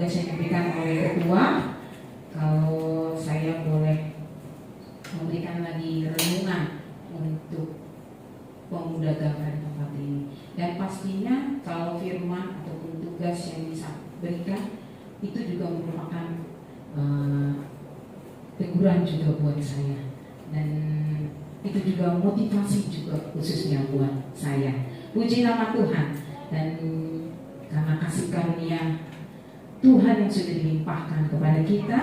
tugas yang diberikan oleh ketua. Kalau saya boleh memberikan lagi renungan untuk pemuda Gangga di tempat ini. Dan pastinya kalau firman ataupun tugas yang bisa berikan itu juga merupakan teguran juga buat saya, dan itu juga motivasi juga khususnya buat saya. Puji nama Tuhan. Dan karena kasih karunia Tuhan yang sudah dilimpahkan kepada kita,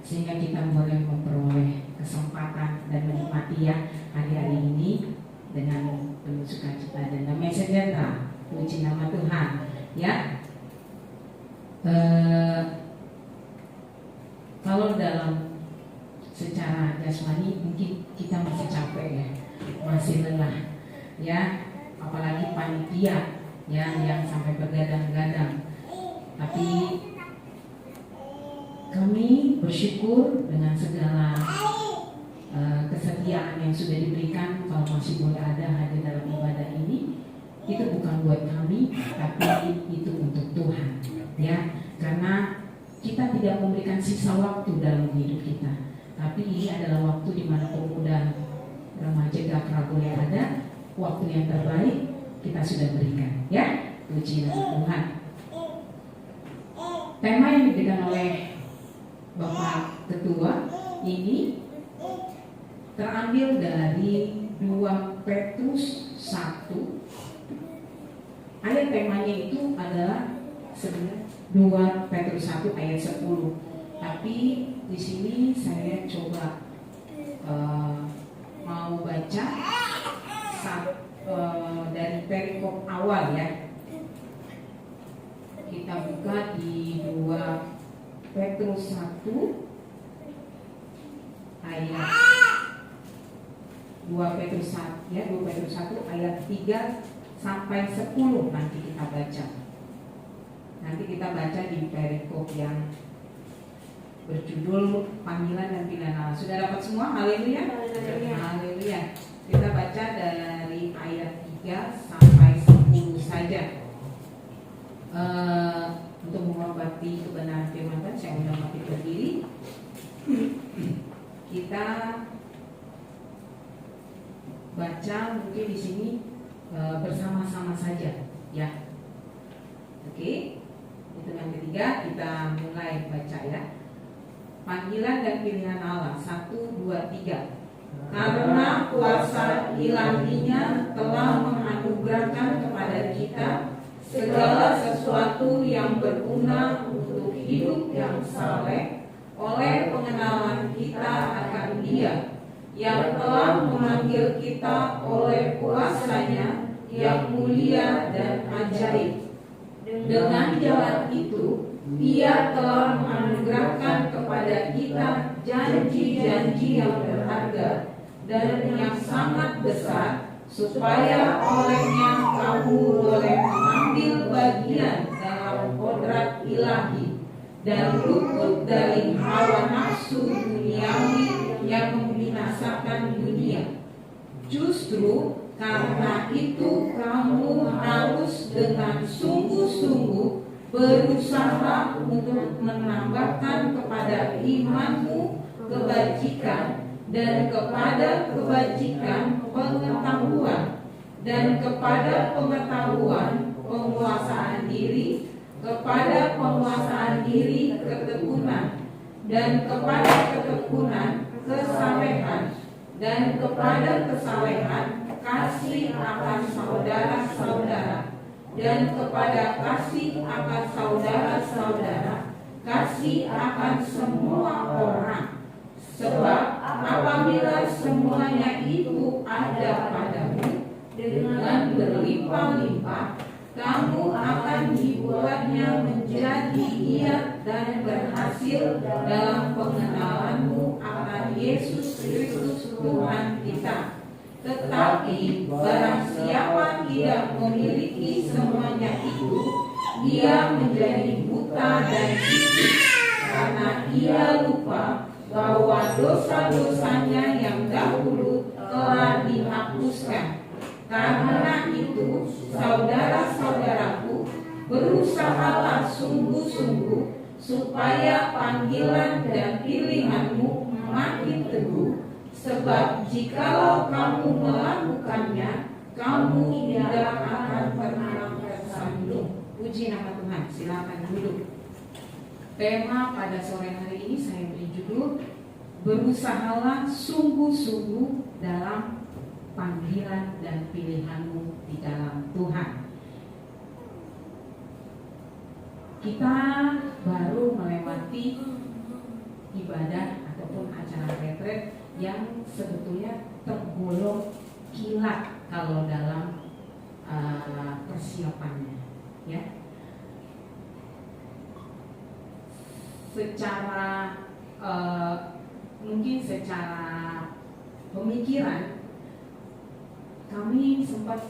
sehingga kita boleh memperoleh kesempatan dan menikmati ya hari-hari ini dengan penuh sukacita dan damai sejahtera. Puji nama Tuhan ya. Kalau dalam secara jasmani mungkin kita masih capek ya, masih lelah ya, apalagi panitia ya yang sampai bergadang-gadang. Tapi kami bersyukur dengan segala kesetiaan yang sudah diberikan. Kalau masih boleh ada hadir dalam ibadah ini, itu bukan buat kami, tapi itu untuk Tuhan ya, karena kita tidak memberikan sisa waktu dalam hidup kita, tapi ini adalah waktu di mana pemuda remaja Gakra boleh ada, waktu yang terbaik kita sudah berikan ya. Puji nama Tuhan. Tema yang diberikan oleh Bapak Ketua ini terambil dari 2 Petrus 1. Ayat temanya itu adalah sebenarnya 2 Petrus 1 ayat 10. Tapi di sini saya coba mau baca dari perikop awal ya. Kita buka di 2 Petrus 1 ayat 2 Petrus 1 ya, 2 Petrus 1 ayat 3 sampai 10 nanti kita baca. Nanti kita baca di perikop yang berjudul panggilan dan pilihan Allah. Sudah dapat semua? Haleluya. Haleluya. Kita baca dari ayat 3 sampai 10 saja. Untuk menghormati kebenaran firman Tuhan, saya undang Bapak berdiri. Kita baca mungkin di sini bersama-sama saja ya. Oke. Hitungan ketiga kita mulai baca ya. Panggilan dan pilihan Allah 1, 2, 3. Karena kuasa ilahinya telah menganugerahkan kepada kita segala sesuatu yang berguna untuk hidup yang saleh oleh pengenalan kita akan Dia yang telah memanggil kita oleh kuasa-Nya yang mulia dan ajaib. Dengan jalan itu Dia telah menganugerahkan kepada kita janji-janji yang berharga dan yang sangat besar, supaya olehnya kamu boleh mengambil bagian dalam kodrat ilahi dan luput dari hawa nafsu duniawi yang membinasakan dunia. Justru karena itu kamu harus dengan sungguh-sungguh berusaha untuk menambahkan kepada imanmu kebajikan, dan kepada kebajikan pengetahuan, dan kepada pengetahuan penguasaan diri, kepada penguasaan diri ketekunan, dan kepada ketekunan kesalehan, dan kepada kesalehan kasih akan saudara-saudara, dan kepada kasih akan saudara-saudara kasih akan semua orang. Sebab apabila semuanya itu ada padamu dengan berlimpah-limpah, kamu akan dibuatnya menjadi giat dan berhasil dalam pengenalanmu akan Yesus Kristus Tuhan kita. Tetapi barang siapa tidak memiliki semuanya itu, dia menjadi buta dan bisu, karena ia lupa bahwa dosa-dosanya yang dahulu telah dihapuskan. Karena itu, saudara-saudaraku, berusaha berusahalah sungguh-sungguh supaya panggilan dan pilihanmu makin teguh. Sebab jikalau kamu melakukannya, kamu tidak akan pernah tersandung. Puji nama Tuhan. Silakan duduk. Tema pada sore hari ini saya beri judul, berusahalah sungguh-sungguh dalam panggilan dan pilihanmu di dalam Tuhan. Kita baru melewati ibadah ataupun acara retret yang sebetulnya tergolong kilat kalau dalam persiapannya, ya. Secara mungkin secara pemikiran kami sempat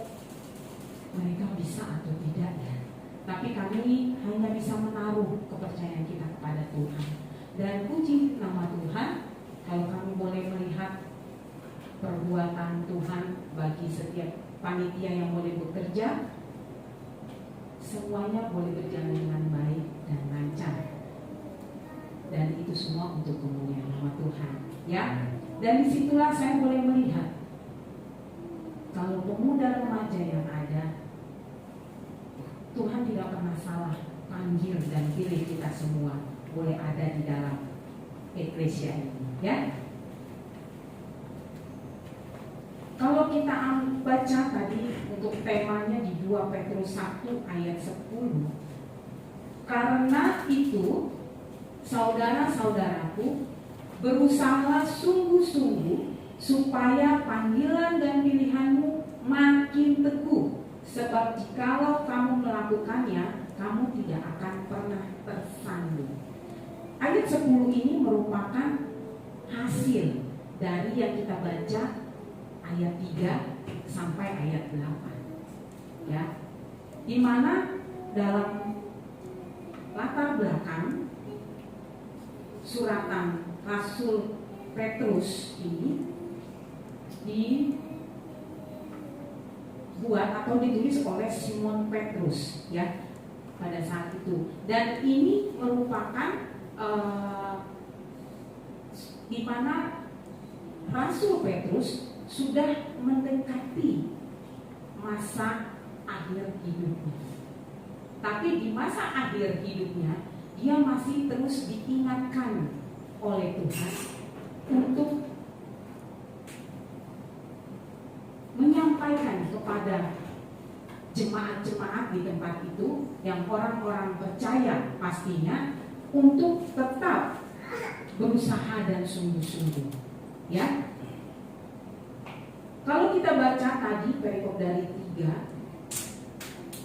mereka bisa atau tidak ya. Tapi kami hanya bisa menaruh kepercayaan kita kepada Tuhan. Dan puji nama Tuhan, kalau kami boleh melihat perbuatan Tuhan bagi setiap panitia yang boleh bekerja, semuanya boleh berjalan dengan baik dan lancar. Dan itu semua untuk kemuliaan nama Tuhan, ya. Dan disitulah saya boleh melihat kalau pemuda remaja yang ada, Tuhan tidak pernah salah panggil dan pilih kita semua boleh ada di dalam eklesia ini, ya. Kalau kita baca tadi untuk temanya di 2 Petrus 1 ayat 10, karena itu saudara-saudaraku, berusahalah sungguh-sungguh supaya panggilan dan pilihanmu makin teguh. Sebab jikalau kamu melakukannya, kamu tidak akan pernah tersandung. Ayat 10 ini merupakan hasil dari yang kita baca ayat 3 sampai ayat 8, ya. Di mana dalam latar belakang suratan Rasul Petrus ini dibuat atau ditulis oleh Simon Petrus, ya, pada saat itu. Dan ini merupakan di mana Rasul Petrus sudah mendekati masa akhir hidupnya. Tapi di masa akhir hidupnya dia masih terus diingatkan oleh Tuhan untuk menyampaikan kepada jemaat-jemaat di tempat itu yang orang-orang percaya pastinya untuk tetap berusaha dan sungguh-sungguh, ya. Kalau kita baca tadi perikop dari 2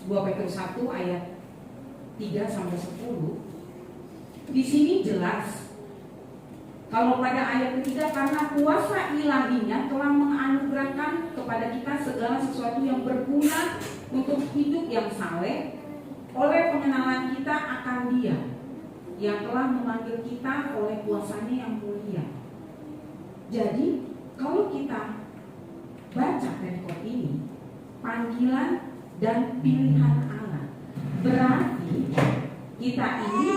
Petrus 1 ayat 3 sampai 10, di sini jelas kalau pada ayat ketiga, karena kuasa ilahinya telah menganugerahkan kepada kita segala sesuatu yang berguna untuk hidup yang saleh oleh pengenalan kita akan Dia yang telah memanggil kita oleh kuasanya yang mulia. Jadi kalau kita baca perikop ini, panggilan dan pilihan Allah, berarti kita ini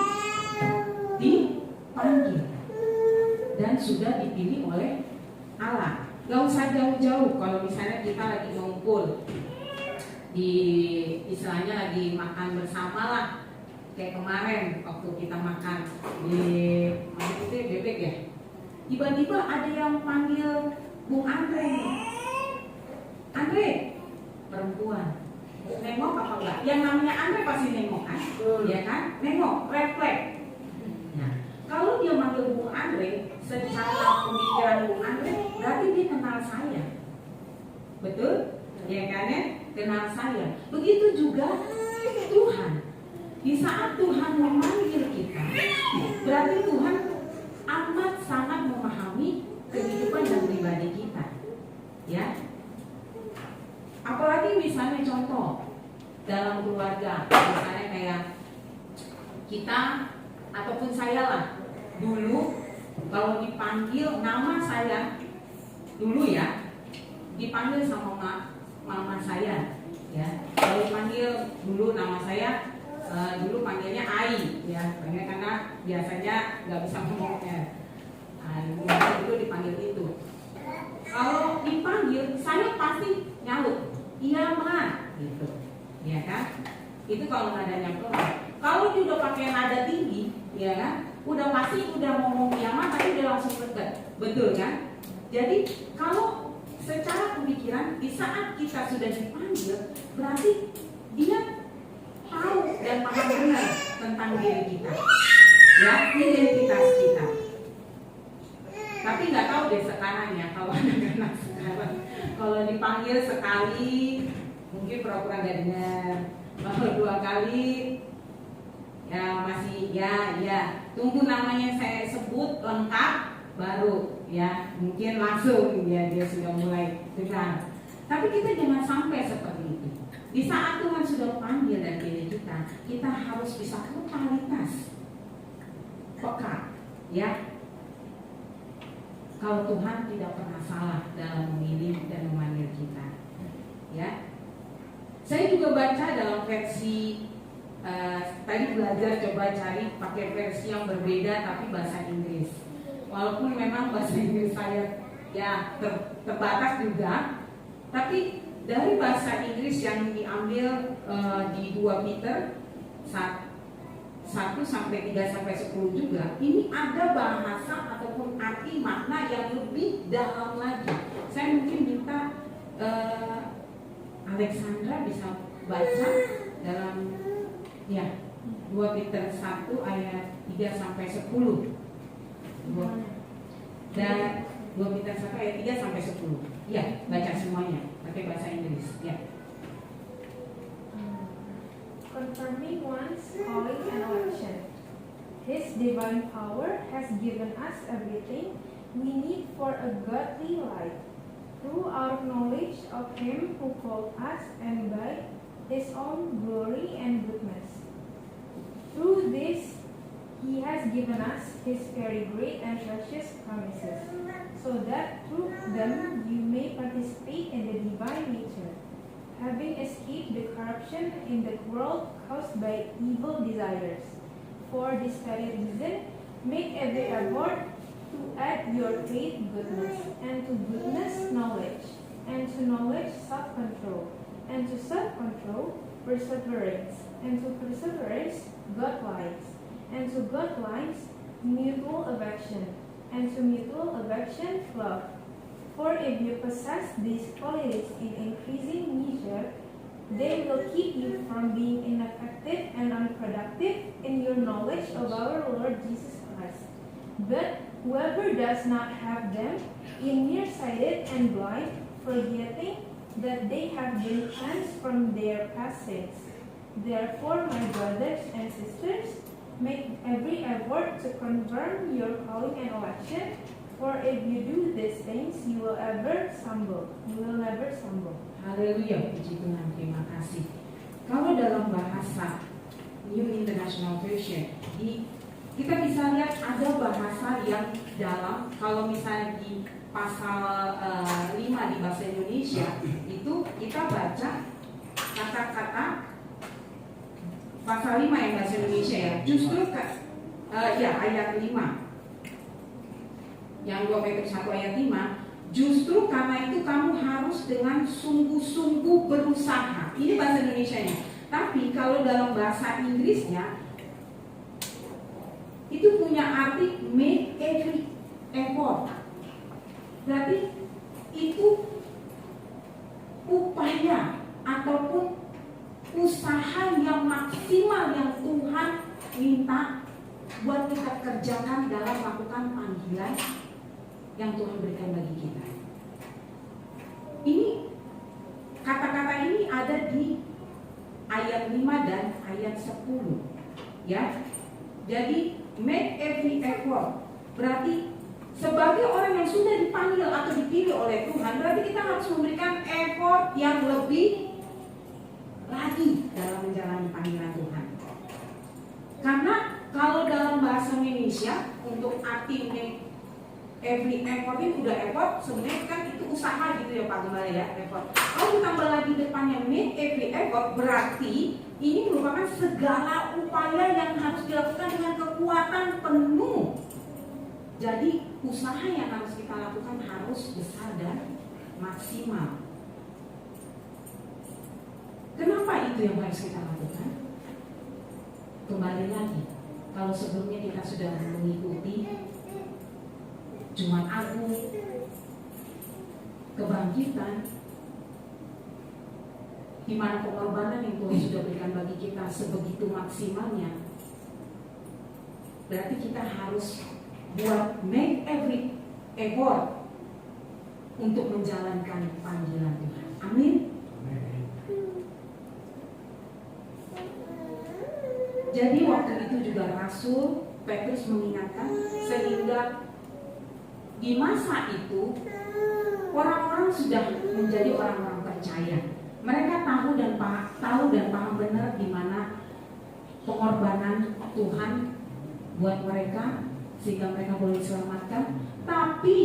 dipanggil dan sudah dipilih oleh Allah. Gak usah jauh-jauh. Kalau misalnya kita lagi ngumpul di istilahnya lagi makan bersama lah, kayak kemarin waktu kita makan di mana itu bebek ya, tiba-tiba ada yang panggil Bung Andre, perempuan, nengok apa enggak? Yang namanya Andre pasti nengok kan, ya kan? Nengok, refleks. Nah, kalau dia manggil Bung Andre, secara pemikiran Bung Andre berarti dia kenal saya, betul? Ya kan ya? Kenal saya. Begitu juga Tuhan. Di saat Tuhan memanggil kita, berarti Tuhan amat sangat memahami kehidupan dan pribadi kita, ya. Apalagi misalnya contoh dalam keluarga, misalnya kayak kita ataupun saya lah, dulu kalau dipanggil nama saya dulu ya, dipanggil sama mama saya, ya. Kalau dipanggil dulu nama saya dulu panggilnya Ai ya, karena biasanya nggak bisa ngomongnya. Dulu dipanggil itu. Kalau dipanggil, saya pasti nyaut, iya Ma, gitu, ya kan? Itu kalau nadanya pelan. Kalau dia udah pakai nada tinggi, ya kan? Udah pasti udah ngomong iya Ma, tapi udah langsung dekat, betul kan? Jadi kalau secara pemikiran di saat kita sudah dipanggil, berarti dia tahu dan paham benar tentang diri kita, ya, identitas kita. Tapi nggak tahu deh sekarang ya, kalau anak-anak sekarang, kalau dipanggil sekali mungkin pura-pura nggak dengar, kalau 2 kali ya masih ya tunggu namanya saya sebut lengkap baru ya mungkin langsung ya dia sudah mulai dengar. Tapi kita jangan sampai seperti itu. Di saat Tuhan sudah panggil dan pilih kita harus bisa totalitas peka ya. Kalau Tuhan tidak pernah salah dalam memilih dan memanggil kita, ya. Saya juga baca dalam versi tadi belajar coba cari pakai versi yang berbeda tapi bahasa Inggris. Walaupun memang bahasa Inggris saya ya terbatas juga, tapi dari bahasa Inggris yang diambil di 2 Peter 1 sampai 3 sampai 10 juga, ini ada bahasa ataupun arti makna yang lebih dalam lagi. Saya mungkin minta Alexandra bisa baca dalam ya 2 Peter 1 ayat 3 sampai 10. Dan 2 Peter 1 ayat 3 sampai 10. Ya, baca semuanya pakai bahasa Inggris. Ya. Confirming one's calling and election. His divine power has given us everything we need for a godly life, through our knowledge of Him who called us and by His own glory and goodness. Through this, He has given us His very great and precious promises, so that through them you may participate in the divine nature, having escaped the corruption in the world caused by evil desires. For this very reason, make every effort to add your faith goodness, and to goodness knowledge, and to knowledge self-control, and to self-control perseverance, and to perseverance godliness, and to godliness mutual affection, and to mutual affection love. For if you possess these qualities in increasing measure, they will keep you from being ineffective and unproductive in your knowledge of our Lord Jesus Christ. But whoever does not have them is nearsighted and blind, forgetting that they have been cleansed from their past sins. Therefore, my brothers and sisters, make every effort to confirm your calling and election. For if you do these things, you will never stumble. Haleluya, puji Tuhan, terima kasih. Kalau dalam bahasa New International Version, kita bisa lihat ada bahasa yang dalam. Kalau misalnya di pasal 5 di bahasa Indonesia, itu kita baca kata-kata pasal 5 yang bahasa Indonesia ya, justru ayat 5. Yang 2 Petrus 1 ayat 5, justru karena itu kamu harus dengan sungguh-sungguh berusaha. Ini bahasa Indonesianya. Tapi kalau dalam bahasa Inggrisnya itu punya arti make every effort. Berarti itu upaya ataupun usaha yang maksimal yang Tuhan minta buat kita kerjakan dalam melakukan panggilan yang Tuhan berikan bagi kita. Ini kata-kata ini ada di ayat 5 dan ayat 10 ya. Jadi make every effort berarti sebagai orang yang sudah dipanggil atau dipilih oleh Tuhan, berarti kita harus memberikan effort yang lebih lagi dalam menjalani panggilan Tuhan. Karena kalau dalam bahasa Indonesia untuk arti make every effort ini udah effort, sebenarnya kan itu usaha gitu ya Pak Gembala ya, effort. Kalau ditambah lagi depannya make every effort, berarti ini merupakan segala upaya yang harus dilakukan dengan kekuatan penuh. Jadi usaha yang harus kita lakukan harus besar dan maksimal. Kenapa itu yang harus kita lakukan? Kembali lagi, kalau sebelumnya kita sudah mengikuti Jumat Agung, kebangkitan, di mana pengorbanan yang Tuhan sudah berikan bagi kita sebegitu maksimalnya, berarti kita harus buat make every effort untuk menjalankan panggilan Tuhan. Amin. Jadi waktu itu juga Rasul Petrus mengingatkan, sehingga di masa itu orang-orang sudah menjadi orang-orang percaya. Mereka tahu dan paham benar di mana pengorbanan Tuhan buat mereka sehingga mereka boleh diselamatkan. Tapi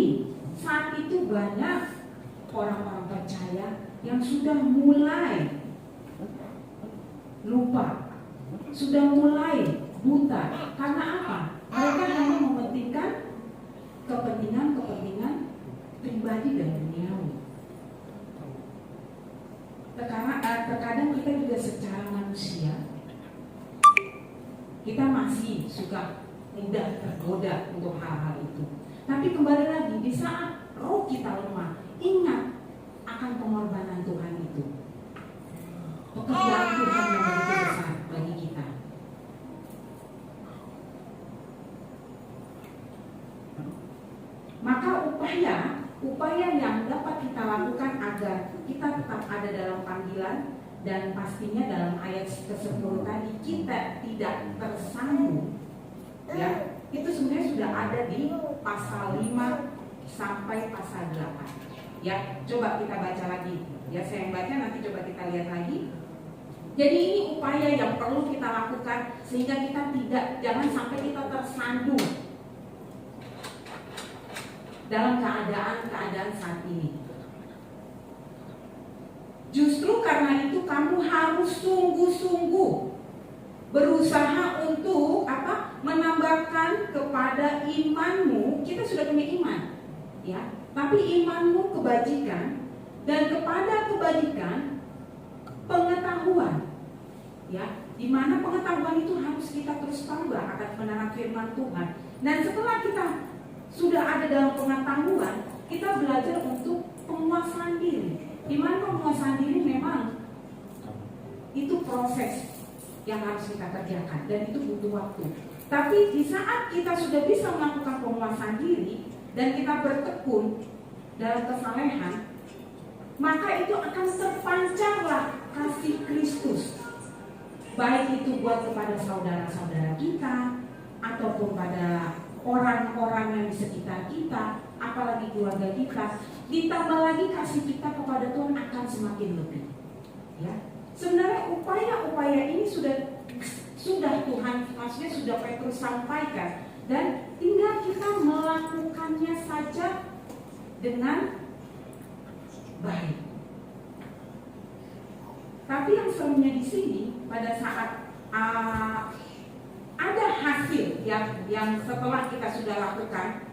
saat itu banyak orang-orang percaya yang sudah mulai lupa, sudah mulai buta. Karena apa? Mereka hanya mementingkan kepentingan pribadi dan duniawi. Terkadang kita juga secara manusia, kita masih suka mudah tergoda untuk hal-hal itu. Tapi kembali lagi, di saat roh kita lemah, ingat akan pengorbanan Tuhan itu. Pekerjaan Tuhan yang begitu besar bagi kita. Maka upaya yang dapat kita lakukan agar kita tetap ada dalam panggilan, dan pastinya dalam ayat ke-10 tadi kita tidak tersandung, ya, itu sebenarnya sudah ada di pasal 5 sampai pasal 8. Ya, coba kita baca lagi. Ya, saya yang baca, nanti coba kita lihat lagi. Jadi ini upaya yang perlu kita lakukan sehingga kita jangan sampai kita tersandung dalam keadaan saat ini. Justru karena itu kamu harus sungguh-sungguh berusaha untuk menambahkan kepada imanmu. Kita sudah punya iman, ya. Tapi imanmu kebajikan, dan kepada kebajikan pengetahuan, ya. Di mana pengetahuan itu harus kita terus tambah akan kebenaran firman Tuhan. Dan setelah kita sudah ada dalam pengetahuan, kita belajar untuk penguasaan diri. Di mana penguasaan diri memang itu proses yang harus kita kerjakan dan itu butuh waktu. Tapi di saat kita sudah bisa melakukan penguasaan diri dan kita bertekun dalam kesalehan, maka itu akan terpancarlah kasih Kristus, baik itu buat kepada saudara-saudara kita ataupun pada orang-orang yang di sekitar kita, apalagi keluarga kita. Ditambah lagi kasih kita kepada Tuhan akan semakin lebih, ya. Sebenarnya upaya-upaya ini sudah Tuhan, maksudnya sudah Petrus sampaikan, dan tinggal kita melakukannya saja dengan baik. Tapi yang serunya di sini pada saat ada hasil yang setelah kita sudah lakukan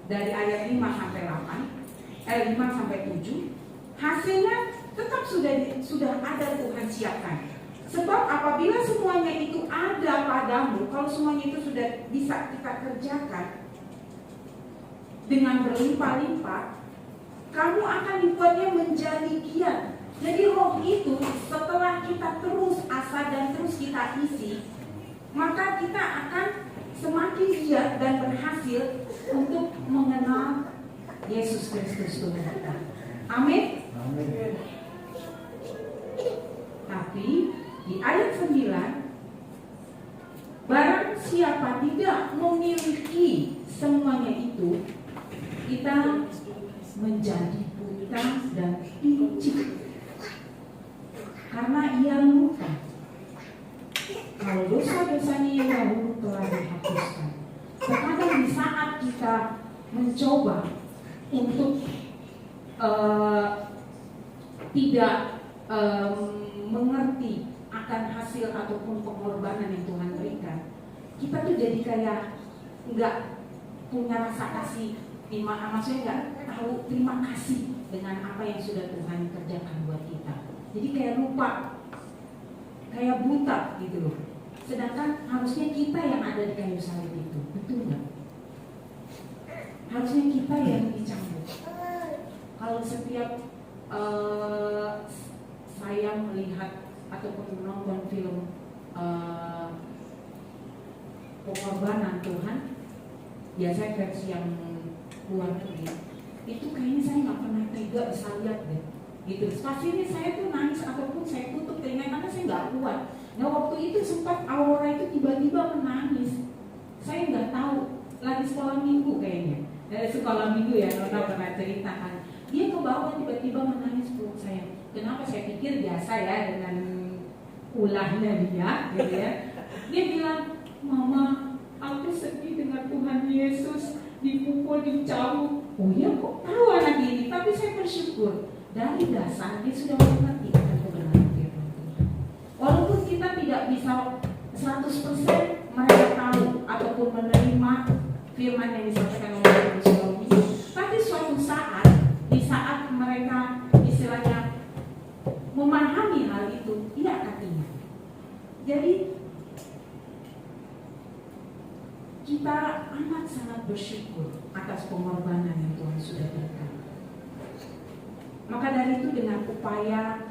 dari ayat 5 sampai 5 sampai 7, hasilnya tetap sudah ada Tuhan siapkan. Sebab apabila semuanya itu ada padamu, kalau semuanya itu sudah bisa kita kerjakan dengan berlimpah-limpah, kamu akan dibuatnya menjadi giat. Jadi roh itu setelah kita terus asa dan terus kita isi, maka kita akan semakin giat dan berhasil untuk mengenal Yesus Kristus Tuhan kita. Amin. Amin. Tapi di ayat 9, barang siapa tidak memiliki semuanya itu, kita menjadi buta dan pincik karena ia lupa kalau dosa-dosanya yang dahulu telah dihapuskan. Terkadang di saat saat kita mencoba untuk tidak mengerti akan hasil ataupun pengorbanan yang Tuhan berikan, kita tuh jadi kayak nggak punya rasa kasih, maksudnya nggak tahu terima kasih dengan apa yang sudah Tuhan kerjakan buat kita. Jadi kayak lupa, kayak buta gitu loh. Sedangkan harusnya kita yang ada di kayu salib itu, betul nggak? Harusnya kita yang dicambuk. Kalau setiap saya melihat ataupun menonton film pengorbanan Tuhan, biasanya versi yang luar negeri, itu kayaknya saya nggak pernah tega bisa lihat deh. Gitu. Pasti ini saya tuh nangis ataupun saya tutup telinga karena saya nggak kuat. Nah waktu itu sempat Aurora itu tiba-tiba menangis. Saya nggak tahu, lagi sekolah minggu kayaknya. Sekolah minggu ya, Nona pernah ceritakan. Dia ke bawah tiba-tiba menangis peluk saya. Kenapa? Saya pikir biasa ya dengan ulahnya dia, gitu ya. Dia bilang, Mama, aku sedih dengan Tuhan Yesus dipukul, dicambuk. Oh ya, kok tahu anak ini? Tapi saya bersyukur dari dasar dia sudah mengerti akan kebenaran firman Tuhan. Walaupun kita tidak bisa 100% mereka tahu ataupun menerima firman yang disampaikan oleh Rasul, tapi suatu saat, di saat mereka istilahnya memahami hal itu, ia akan ingat. Jadi kita amat sangat bersyukur atas pengorbanan yang Tuhan sudah berikan. Maka dari itu dengan upaya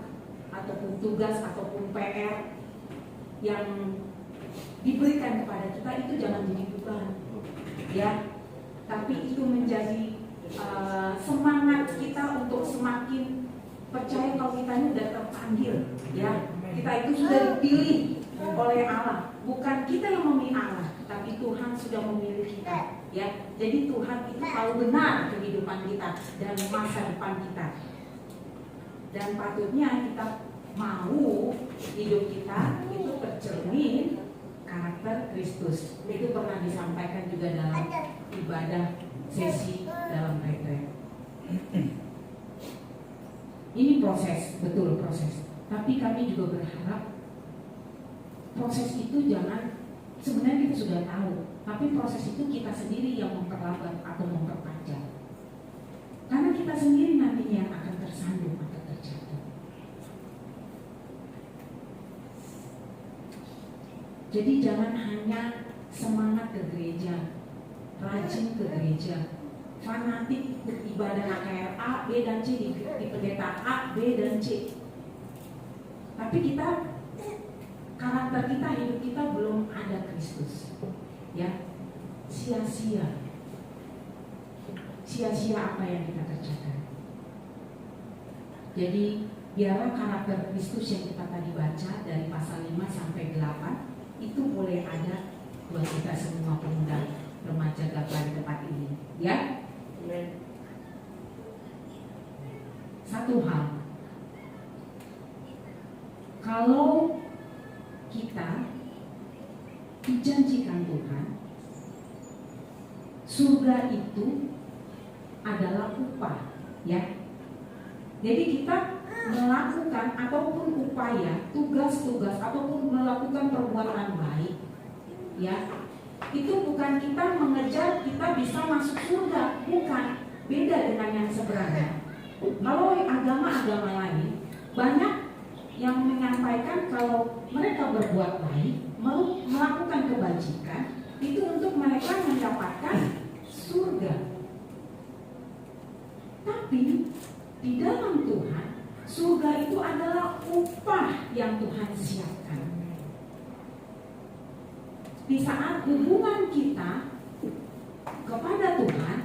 ataupun tugas ataupun PR yang diberikan kepada kita itu jangan jadi beban, ya. Tapi itu menjadi semangat kita untuk semakin percaya kalau kita ini sudah terpanggil, ya. Kita itu sudah dipilih oleh Allah, bukan kita yang memilih Allah, tapi Tuhan sudah memilih kita, ya. Jadi Tuhan itu tahu benar kehidupan kita dan masa depan kita. Dan patutnya kita mau hidup kita itu tercermin karakter Kristus. Itu pernah disampaikan juga dalam ibadah sesi dalam retret. Ini proses, betul proses. Tapi kami juga berharap proses itu jangan, sebenarnya kita sudah tahu, tapi proses itu kita sendiri yang memperlambat atau memperpanjang. Karena kita sendiri nantinya yang akan tersandung atau terjatuh. Jadi jangan hanya semangat ke gereja, rajin ke gereja, fanatik beribadah KKR A, B, dan C di pendeta A, B, dan C. Tapi kita, karakter kita, hidup kita belum ada Kristus, ya. Sia-sia apa yang kita kerjakan. Jadi biarlah karakter Kristus yang kita tadi baca dari pasal 5 sampai 8 itu boleh ada buat kita semua pemuda remaja Gapla di tempat ini, ya. Satu hal, kalau kita dijanjikan Tuhan, surga itu adalah upah, ya. Jadi kita melakukan ataupun upaya, tugas-tugas ataupun melakukan perbuatan baik, ya. Itu bukan kita mengejar kita bisa masuk surga, bukan. Beda dengan yang sebenarnya. Kalau agama-agama lain banyak yang menyampaikan kalau mereka berbuat baik, melakukan kebajikan, itu untuk mereka mendapatkan surga. Tapi di dalam Tuhan, surga itu adalah upah yang Tuhan siapkan. Di saat hubungan kita kepada Tuhan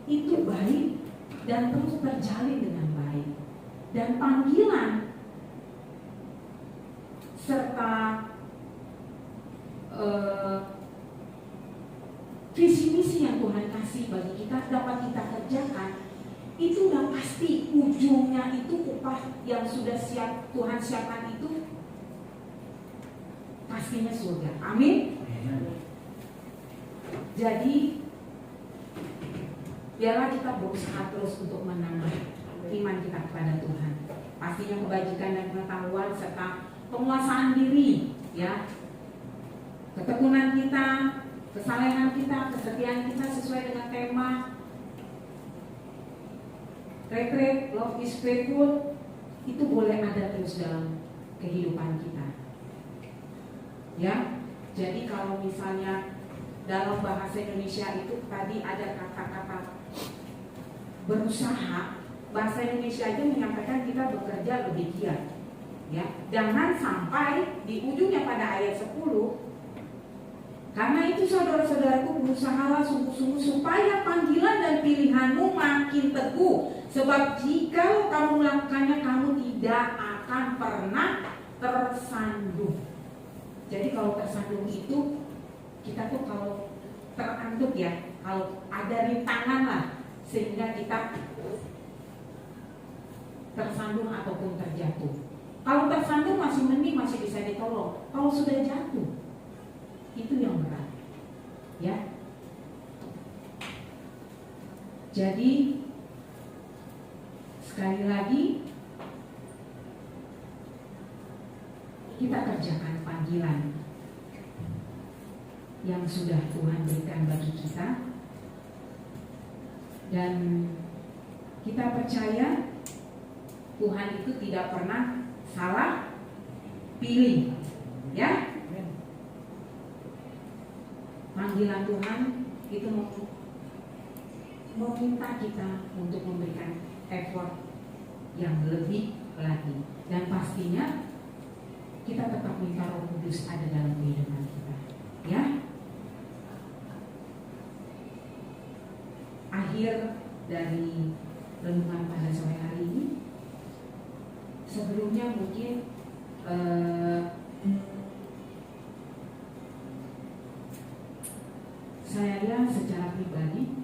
itu baik dan terus terjalin dengan baik, dan panggilan serta visi misi yang Tuhan kasih bagi kita dapat kita kerjakan, itu udah pasti ujungnya itu upah yang sudah siap Tuhan siapkan itu pastinya surga. Amin. Jadi biarlah kita berusaha terus untuk menambah iman kita kepada Tuhan. Pastinya kebajikan dan pengetahuan serta penguasaan diri, ya. Ketekunan kita, kesalehan kita, kesetiaan kita sesuai dengan tema retreat Love is Faithful, itu boleh ada terus dalam kehidupan kita. Ya. Jadi kalau misalnya dalam bahasa Indonesia itu tadi ada kata-kata berusaha, bahasa Indonesia aja menyampaikan kita bekerja lebih giat. Ya, jangan sampai di ujungnya pada ayat 10. Karena itu saudara-saudaraku, berusahalah sungguh-sungguh supaya panggilan dan pilihanmu makin teguh. Sebab jika kamu melakukannya, kamu tidak akan pernah tersandung. Jadi kalau tersandung itu, kita tuh kalau terantuk ya, kalau ada rintangan lah, sehingga kita tersandung ataupun terjatuh. Kalau tersandung masih mending, masih bisa ditolong. Kalau sudah jatuh, itu yang berat, ya. Jadi sekali lagi kita kerjakan panggilan yang sudah Tuhan berikan bagi kita, dan kita percaya Tuhan itu tidak pernah salah pilih, ya. Panggilan Tuhan itu meminta kita untuk memberikan effort yang lebih lagi, dan pastinya kita tetap minta Roh Kudus ada dalam kehidupan kita, ya. Akhir dari renungan pada sore hari ini, sebelumnya mungkin saya secara pribadi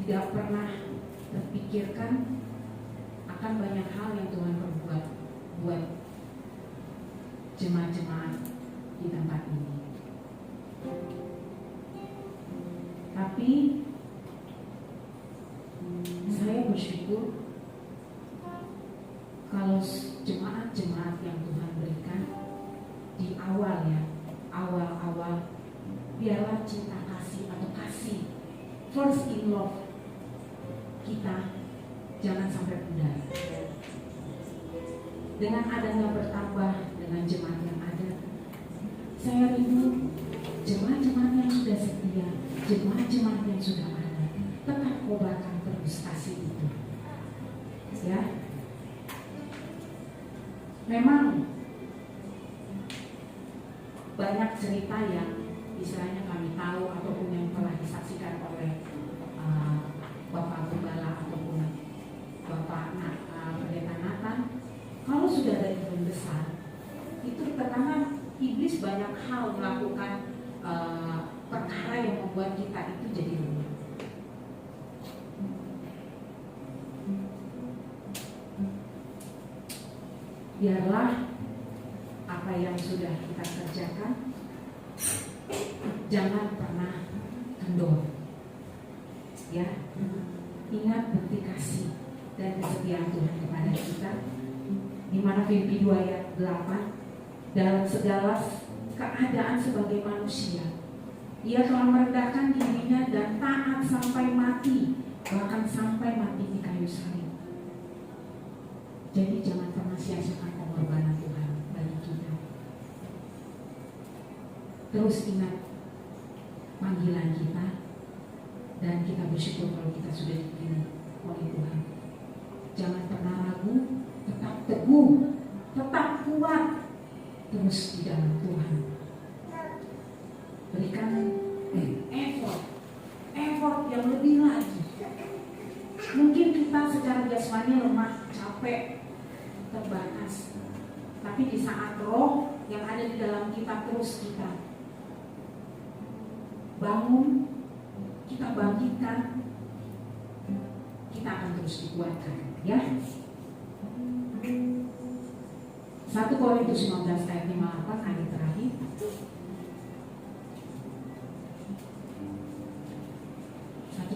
tidak pernah terpikirkan akan banyak hal yang Tuhan perbuat buat jemaat-jemaat di tempat ini. Tapi saya bersyukur kalau jemaat-jemaat yang Tuhan berikan di awal, ya, awal-awal, biarlah cinta kasih atau kasih first in love kita jangan sampai pudar. Dengan adanya bertambah dengan jemaat yang ada, saya rindu jemaat-jemaat yang sudah setia, jemaat-jemaat yang sudah ada, tetap kobarkan terus kasih itu, ya. Memang banyak cerita yang istilahnya kami tahu ataupun yang telah disaksikan oleh Bapak Gembala ataupun Bapak Pendeta Nathan. Kalau sudah ada event besar, itu terkadang iblis banyak hal melakukan perkara yang membuat kita itu jadi rumit. Biarlah apa yang sudah kita kerjakan jangan pernah kendor, ya. Ingat bukti kasih dan kesetiaan Tuhan kepada kita, di mana Filipi 2 ayat 8, dalam segala keadaan sebagai manusia Ia telah merendahkan dirinya dan taat sampai mati, bahkan sampai mati di kayu salib. Jadi jangan pernah sia-siakan pengorbanan Tuhan bagi kita. Terus ingat panggilan kita, dan kita bersyukur kalau kita sudah dipilih oleh Tuhan. Jangan pernah ragu, tetap teguh, tetap kuat, terus di dalam Tuhan. Berikan effort yang lebih lagi. Mungkin kita secara jasmani lemah, capek, terbatas, tapi di saat roh yang ada di dalam kita terus kita bangun, kita bangkitkan, kita akan terus dikuatkan, ya. 1 Korintus 15 ayat 58 ayat terakhir.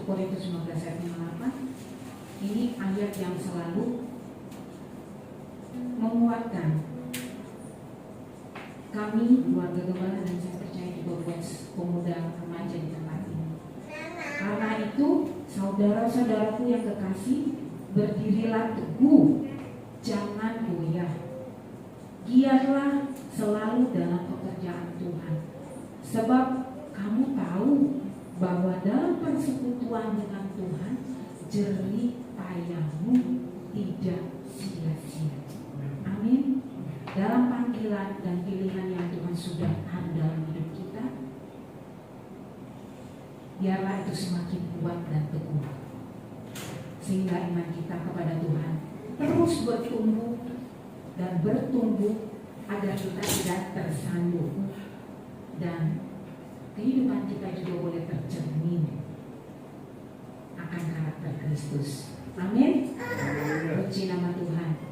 Korintus 15 ayat yang 8. Ini ayat yang selalu menguatkan kami, keluarga gembala, dan saya percaya juga buat pemuda remaja di tempat ini. Karena itu, saudara-saudaraku yang kekasih, berdirilah teguh, jangan goyah. Giatlah selalu dalam pekerjaan Tuhan. Sebab kamu tahu bahwa dalam persekutuan dengan Tuhan, jerih payahmu tidak sia-sia. Amin. Dalam panggilan dan pilihan yang Tuhan sudah ada dalam hidup kita, biarlah itu semakin kuat dan teguh, sehingga iman kita kepada Tuhan terus bertumbuh dan bertumbuh, agar kita tidak tersandung dan kehidupan kita juga boleh tercermin akan karakter Kristus. Amin. Puji nama Tuhan.